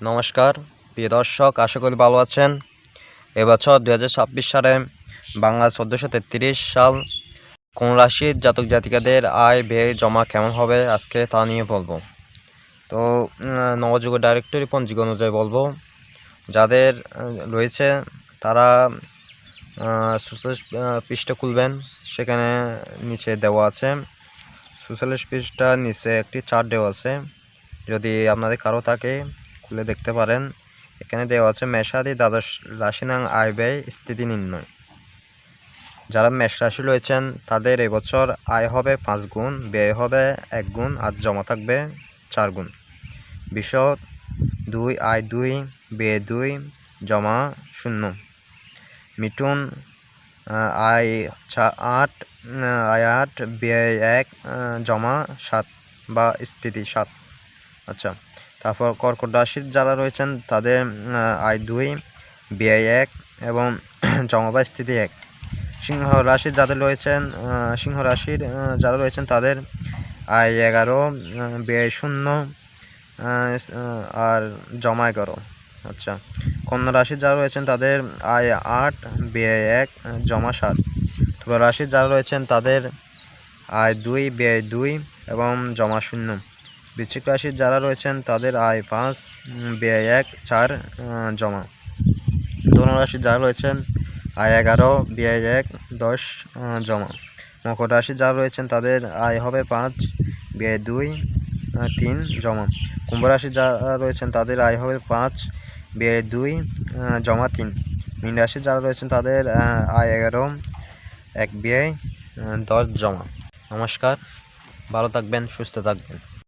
নমস্কার প্রিয় দর্শক, আশা করি ভালো আছেন। এবছর 2026 সালে বাংলা 1433 সাল কোন রাশির জাতক জাতিকাদের আয় ব্যয় জমা কেমন হবে আজকে তা নিয়ে বলবো। তো নবযুগ ডাইরেক্টরি পঞ্জিকা অনুযায়ী বলবো। যাদের রয়েছে তারা সোশ্যালিস্ট পৃষ্ঠা খুলবেন, সেখানে নিচে দেওয়া আছে, সোশ্যালিস্ট পৃষ্ঠার নিচে একটি চার্ট দেওয়া আছে। যদি আপনাদের কারো থাকে খুলে দেখতে পারেন। এখানে দেওয়া আছে মেষাদি দ্বাদশ রাশি নাং আয় ব্যয় স্থিতি নির্ণয়। যারা মেষ রাশি রয়েছেন তাদের এবছর আয় হবে 5 গুণ, ব্যয় হবে 1 গুণ, আর জমা থাকবে 4 গুণ। বৃষ 2, আয় 2, ব্যয় 2, জমা 0। মিথুন আয় 8, আয় 8, ব্যয় 1, জমা 7 বা স্থিতি 7। আচ্ছা, তারপর কর্কট রাশির যারা রয়েছেন তাদের আয় 2, ব্যয় 1 এবং জমা বা স্থিতি 1। সিংহ রাশির যাদের রয়েছেন যারা রয়েছেন তাদের আয় 11, ব্যয় 0, আর জমা 11। আচ্ছা, কন্যা রাশির যারা রয়েছেন তাদের আয় 8, ব্যয় 1, জমা 7। তুলা রাশির যারা রয়েছেন তাদের আয় 2, ব্যয় 2 এবং জমা 0। বৃশ্চিক রাশির যারা রয়েছেন তাদের আয় 5, ব্যয় 1, 4, জমা। ধনু রাশির যারা রয়েছেন আয় 11, ব্যয় 1, 10, জমা। মকর রাশির যারা রয়েছেন তাদের আয় হবে 5, ব্যয় 2, 3, জমা। কুম্ভ রাশির যারা রয়েছেন তাদের আয় হবে 5, ব্যয় 2, জমা 3। মীন রাশির যারা রয়েছেন তাদের আয় 11, 1 ব্যয় 10, জমা। নমস্কার, ভালো থাকবেন, সুস্থ থাকবেন।